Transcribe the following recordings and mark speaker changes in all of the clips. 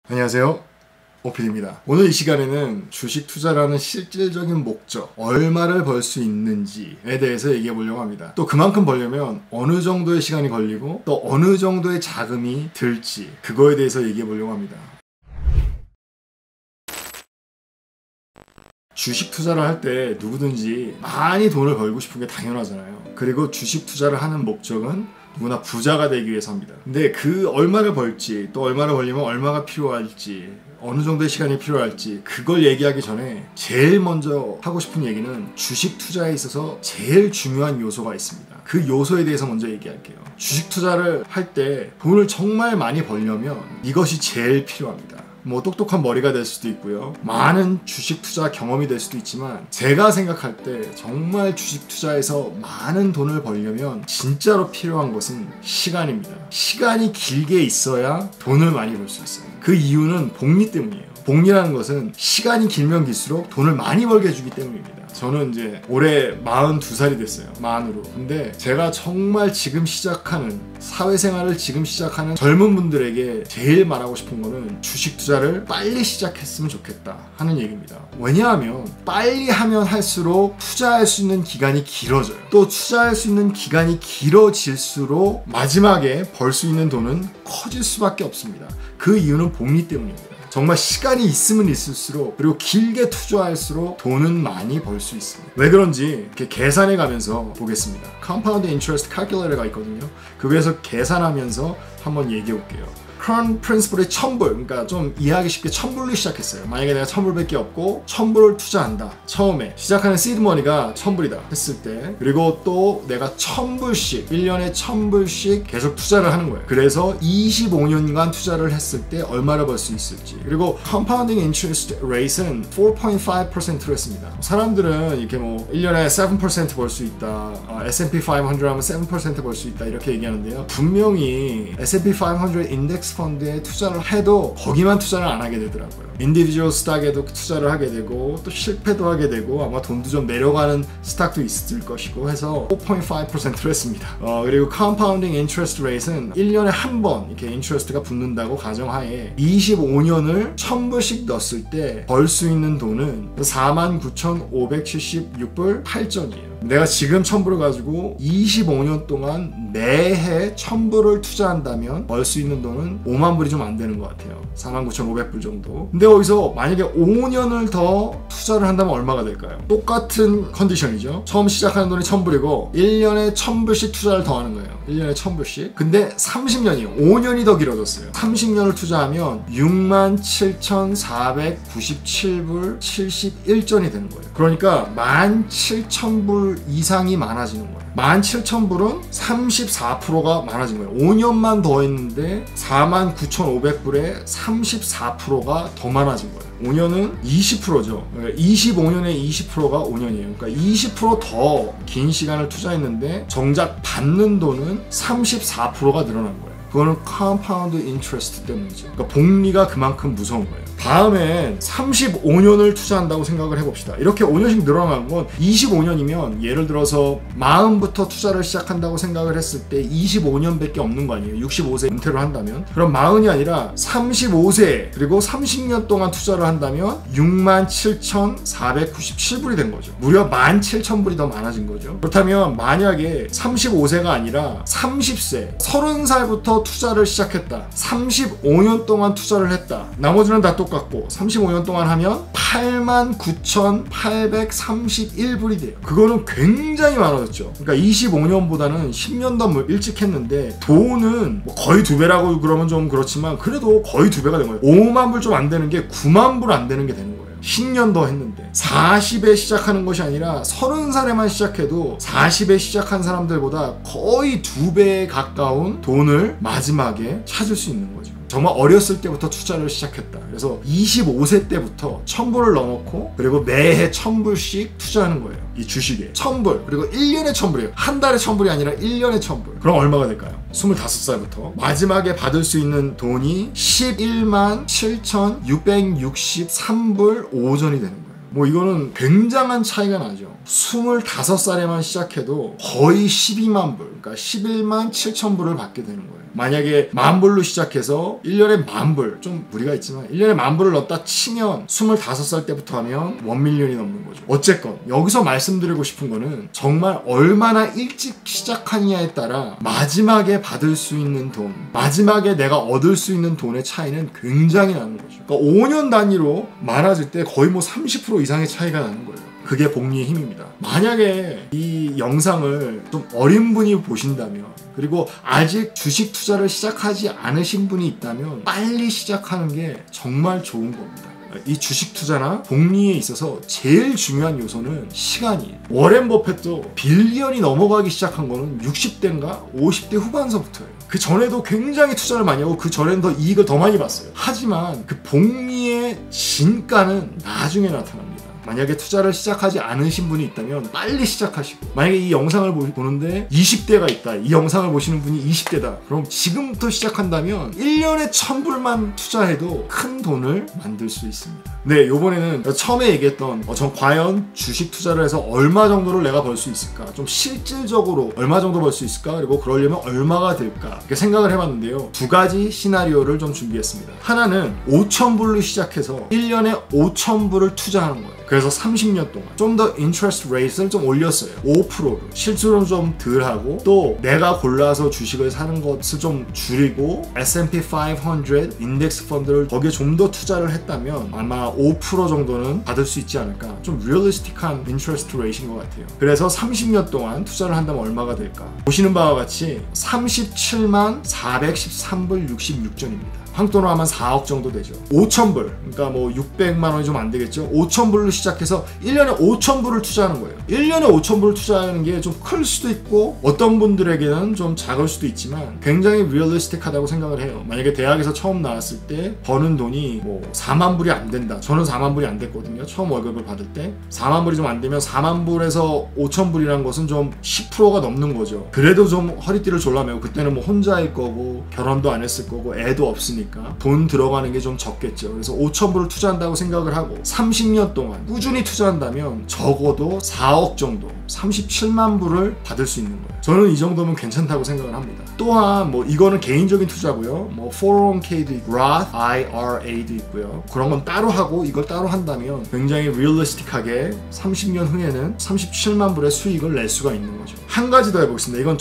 Speaker 1: 안녕하세요, 오필입니다. 오늘 이 시간에는 주식 투자라는 실질적인 목적, 얼마를 벌 수 있는지에 대해서 얘기해 보려고 합니다. 또 그만큼 벌려면 어느 정도의 시간이 걸리고 또 어느 정도의 자금이 들지, 그거에 대해서 얘기해 보려고 합니다. 주식 투자를 할 때 누구든지 많이 돈을 벌고 싶은 게 당연하잖아요. 그리고 주식 투자를 하는 목적은 누구나 부자가 되기 위해서 합니다. 근데 그 얼마를 벌지, 또 얼마를 벌려면 얼마가 필요할지, 어느 정도의 시간이 필요할지, 그걸 얘기하기 전에 제일 먼저 하고 싶은 얘기는 주식 투자에 있어서 제일 중요한 요소가 있습니다. 그 요소에 대해서 먼저 얘기할게요. 주식 투자를 할 때 돈을 정말 많이 벌려면 이것이 제일 필요합니다. 뭐 똑똑한 머리가 될 수도 있고요, 많은 주식 투자 경험이 될 수도 있지만, 제가 생각할 때 정말 주식 투자에서 많은 돈을 벌려면 진짜로 필요한 것은 시간입니다. 시간이 길게 있어야 돈을 많이 벌 수 있어요. 그 이유는 복리 때문이에요. 복리라는 것은 시간이 길면 길수록 돈을 많이 벌게 해주기 때문입니다. 저는 이제 올해 42살이 됐어요. 만으로. 근데 제가 정말 지금 시작하는, 사회생활을 지금 시작하는 젊은 분들에게 제일 말하고 싶은 거는 주식 투자를 빨리 시작했으면 좋겠다 하는 얘기입니다. 왜냐하면 빨리 하면 할수록 투자할 수 있는 기간이 길어져요. 또 투자할 수 있는 기간이 길어질수록 마지막에 벌 수 있는 돈은 커질 수밖에 없습니다. 그 이유는 복리 때문입니다. 정말 시간이 있으면 있을수록, 그리고 길게 투자할수록 돈은 많이 벌 수 있습니다. 왜 그런지 이렇게 계산해 가면서 보겠습니다. Compound Interest Calculator가 있거든요. 그거에서 계산하면서 한번 얘기해 볼게요. Current Principle이 1000불, 그러니까 좀 이해하기 쉽게 1000불로 시작했어요. 만약에 내가 1000불밖에 없고 1000불을 투자한다. 처음에 시작하는 seed money가 1000불이다 했을 때, 그리고 또 내가 1000불씩, 1년에 1000불씩 계속 투자를 하는 거예요. 그래서 25년간 투자를 했을 때 얼마를 벌 수 있을지. 그리고 Compounding Interest Rate은 4.5%로 했습니다. 사람들은 이렇게 뭐 1년에 7% 벌 수 있다, S&P 500 하면 7% 벌 수 있다, 이렇게 얘기하는데요. 분명히 S&P 500 인덱스 펀드에 투자를 해도 거기만 투자를 안 하게 되더라고요. 인디비주얼 스탁에도 투자를 하게 되고, 또 실패도 하게 되고, 아마 돈도 좀 내려가는 스탁도 있을 것이고 해서 4.5%로 했습니다. 그리고 Compounding Interest Rate은 1년에 한 번 이렇게 인트레스트가 붙는다고 가정하에 25년을 1000불씩 넣었을 때 벌 수 있는 돈은 49,576불 8전이에요. 내가 지금 1000불을 가지고 25년 동안 매해 1000불을 투자한다면 벌 수 있는 돈은 5만 불이 좀 안 되는 것 같아요. 49,500불 정도. 근데 거기서 만약에 5년을 더 투자를 한다면 얼마가 될까요? 똑같은 컨디션이죠. 처음 시작하는 돈이 1000불이고 1년에 1000불씩 투자를 더 하는 거예요. 1년에 1000불씩. 근데 30년이에요. 5년이 더 길어졌어요. 30년을 투자하면 67,497불 71전이 되는 거예요. 그러니까 17,000불 이상이 많아지는 거예요. 17,000불은 34%가 많아진 거예요. 5년만 더 했는데 49,500불에 34%가 더 많아진 거예요. 5년은 20%죠. 25년에 20%가 5년이에요. 그러니까 20% 더 긴 시간을 투자했는데 정작 받는 돈은 34%가 늘어난 거예요. 그거는 컴파운드 인트레스트 때문이죠. 그러니까 복리가 그만큼 무서운 거예요. 다음엔 35년을 투자한다고 생각을 해봅시다. 이렇게 5년씩 늘어난 건 25년이면, 예를 들어서 40부터 투자를 시작한다고 생각을 했을 때 25년밖에 없는 거 아니에요. 65세 은퇴를 한다면. 그럼 40이 아니라 35세, 그리고 30년 동안 투자를 한다면 67,497불이 된 거죠. 무려 17,000불이 더 많아진 거죠. 그렇다면 만약에 35세가 아니라 30세, 30살부터 투자를 시작했다. 35년 동안 투자를 했다. 나머지는 다 똑같고 35년 동안 하면 89,831불이 돼요. 그거는 굉장히 많아졌죠. 그러니까 25년보다는 10년 더 일찍 했는데 돈은 뭐 거의 2배라고 그러면 좀 그렇지만 그래도 거의 2배가 된 거예요. 5만 불 좀 안 되는 게 9만 불 안 되는 게 되는 거예요. 10년 더 했는데 40에 시작하는 것이 아니라 30살에만 시작해도 40에 시작한 사람들보다 거의 2배에 가까운 돈을 마지막에 찾을 수 있는 거죠. 정말 어렸을 때부터 투자를 시작했다. 그래서 25세 때부터 1000불을 넣어놓고, 그리고 매해 1000불씩 투자하는 거예요. 이 주식에 1000불, 그리고 1년에 1000불이에요. 한 달에 1000불이 아니라 1년에 1000불. 그럼 얼마가 될까요? 25살부터 마지막에 받을 수 있는 돈이 11만 7,663불 5전이 되는 거예요. 뭐 이거는 굉장한 차이가 나죠. 25살에만 시작해도 거의 12만 불, 그러니까 11만 7천 불을 받게 되는 거예요. 만약에 10,000불로 시작해서 1년에 10,000불, 좀 무리가 있지만 1년에 10,000불을 넣었다 치면 25살 때부터 하면 1밀리언이 넘는 거죠. 어쨌건 여기서 말씀드리고 싶은 거는 정말 얼마나 일찍 시작하느냐에 따라 마지막에 받을 수 있는 돈, 마지막에 내가 얻을 수 있는 돈의 차이는 굉장히 나는 거죠. 그러니까 5년 단위로 많아질 때 거의 뭐 30% 이상의 차이가 나는 거예요. 그게 복리의 힘입니다. 만약에 이 영상을 좀 어린 분이 보신다면, 그리고 아직 주식 투자를 시작하지 않으신 분이 있다면 빨리 시작하는 게 정말 좋은 겁니다. 이 주식 투자나 복리에 있어서 제일 중요한 요소는 시간이에요. 워렌 버핏도 빌리언이 넘어가기 시작한 거는 60대인가 50대 후반서부터예요. 그 전에도 굉장히 투자를 많이 하고 그 전에는 더 이익을 더 많이 봤어요. 하지만 그 복리의 진가는 나중에 나타납니다. 만약에 투자를 시작하지 않으신 분이 있다면 빨리 시작하시고, 만약에 이 영상을 보는데 20대가 있다, 이 영상을 보시는 분이 20대다, 그럼 지금부터 시작한다면 1년에 1,000불만 투자해도 큰 돈을 만들 수 있습니다. 네, 요번에는 처음에 얘기했던 전 과연 주식 투자를 해서 얼마 정도를 내가 벌 수 있을까, 좀 실질적으로 얼마 정도 벌 수 있을까, 그리고 그러려면 얼마가 들까, 이렇게 생각을 해봤는데요. 두 가지 시나리오를 좀 준비했습니다. 하나는 5,000불로 시작해서 1년에 5,000불을 투자하는 거예요. 그래서 30년 동안 좀 더 인트레스트 레이트를 좀 올렸어요. 5%를. 실수는 좀 덜 하고, 또 내가 골라서 주식을 사는 것을 좀 줄이고 S&P 500 인덱스 펀드를 거기에 좀 더 투자를 했다면 아마 5% 정도는 받을 수 있지 않을까. 좀 리얼리스틱한 인트레스트 레이트인 것 같아요. 그래서 30년 동안 투자를 한다면 얼마가 될까? 보시는 바와 같이 37만 413불 66전입니다. 한돈으로 하면 4억 정도 되죠. 5,000불, 그러니까 뭐 600만 원이 좀 안 되겠죠. 5,000불로 시작해서 1년에 5,000불을 투자하는 거예요. 1년에 5,000불을 투자하는 게 좀 클 수도 있고 어떤 분들에게는 좀 작을 수도 있지만 굉장히 리얼리스틱하다고 생각을 해요. 만약에 대학에서 처음 나왔을 때 버는 돈이 뭐 4만 불이 안 된다. 저는 4만 불이 안 됐거든요. 처음 월급을 받을 때 4만 불이 좀 안 되면 4만 불에서 5,000불이라는 것은 좀 10%가 넘는 거죠. 그래도 좀 허리띠를 졸라매고, 그때는 뭐 혼자일 거고 결혼도 안 했을 거고 애도 없으니까 돈 들어가는 게 좀 적겠죠. 그래서 5,000불을 투자한다고 생각을 하고 30년 동안 꾸준히 투자한다면 적어도 4억 정도, 37만 불을 받을 수 있는 거예요. 저는 이 정도면 괜찮다고 생각을 합니다. 또한 뭐 이거는 개인적인 투자고요. 뭐 401k도 있고 Roth IRA도 있고요. 그런 건 따로 하고 이걸 따로 한다면 굉장히 리얼리스틱하게 30년 후에는 37만 불의 수익을 낼 수가 있는 거죠. 한 가지 더 해보겠습니다. 이건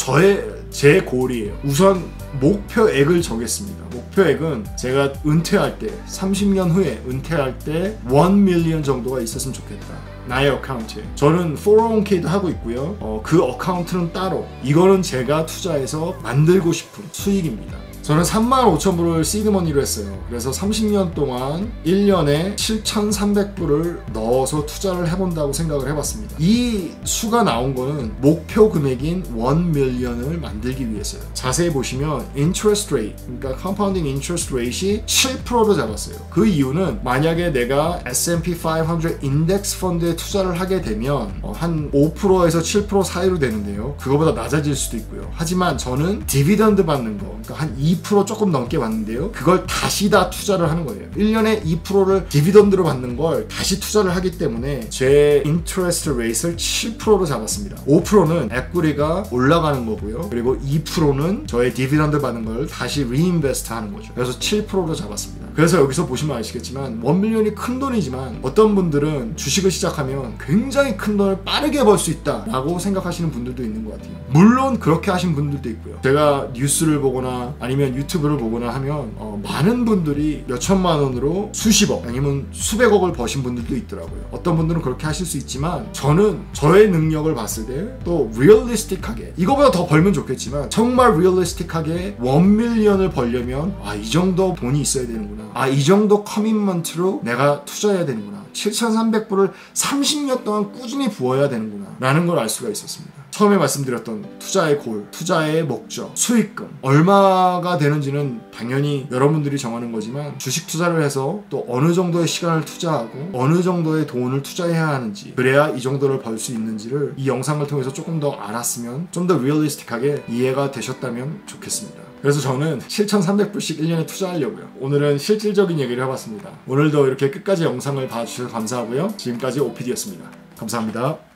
Speaker 1: 제 골이에요. 우선 목표액을 정했습니다. 목표액은 제가 은퇴할 때, 30년 후에 은퇴할 때 1밀리언 정도가 있었으면 좋겠다. 나의 어카운트에. 저는 401k도 하고 있고요. 그 어카운트는 따로. 이거는 제가 투자해서 만들고 싶은 수익입니다. 저는 35,000불을 시드머니로 했어요. 그래서 30년 동안 1년에 7,300불을 넣어서 투자를 해본다고 생각을 해봤습니다. 이 수가 나온 거는 목표 금액인 1밀리언을 만들기 위해서요. 자세히 보시면 interest rate, 그러니까 compounding interest rate이 7%로 잡았어요. 그 이유는 만약에 내가 S&P 500 인덱스 펀드에 투자를 하게 되면 한 5%에서 7% 사이로 되는데요. 그거보다 낮아질 수도 있고요. 하지만 저는 디비던드 받는 거, 그러니까 한 2% 조금 넘게 받는데요. 그걸 다시 다 투자를 하는 거예요. 1년에 2%를 디비던드로 받는 걸 다시 투자를 하기 때문에 제 인트레스트 레이트를 7%로 잡았습니다. 5%는 에퀴티가 올라가는 거고요. 그리고 2%는 저의 디비던드 받는 걸 다시 리인베스트 하는 거죠. 그래서 7%로 잡았습니다. 그래서 여기서 보시면 아시겠지만 1밀리언이 큰 돈이지만 어떤 분들은 주식을 시작하면 굉장히 큰 돈을 빠르게 벌 수 있다라고 생각하시는 분들도 있는 것 같아요. 물론 그렇게 하신 분들도 있고요. 제가 뉴스를 보거나 아니면 유튜브를 보거나 하면 많은 분들이 몇천만 원으로 수십억 아니면 수백억을 버신 분들도 있더라고요. 어떤 분들은 그렇게 하실 수 있지만 저는 저의 능력을 봤을 때 또 리얼리스틱하게, 이거보다 더 벌면 좋겠지만 정말 리얼리스틱하게 1밀리언을 벌려면 이 정도 돈이 있어야 되는구나, 이 정도 커밋먼트로 내가 투자해야 되는구나, 7,300불을 30년 동안 꾸준히 부어야 되는구나 라는 걸 알 수가 있었습니다. 처음에 말씀드렸던 투자의 골, 투자의 목적, 수익금 얼마가 되는지는 당연히 여러분들이 정하는 거지만 주식 투자를 해서 또 어느 정도의 시간을 투자하고 어느 정도의 돈을 투자해야 하는지, 그래야 이 정도를 벌 수 있는지를 이 영상을 통해서 조금 더 알았으면, 좀 더 리얼리스틱하게 이해가 되셨다면 좋겠습니다. 그래서 저는 7,300불씩 1년에 투자하려고요. 오늘은 실질적인 얘기를 해봤습니다. 오늘도 이렇게 끝까지 영상을 봐주셔서 감사하고요. 지금까지 OPD였습니다. 감사합니다.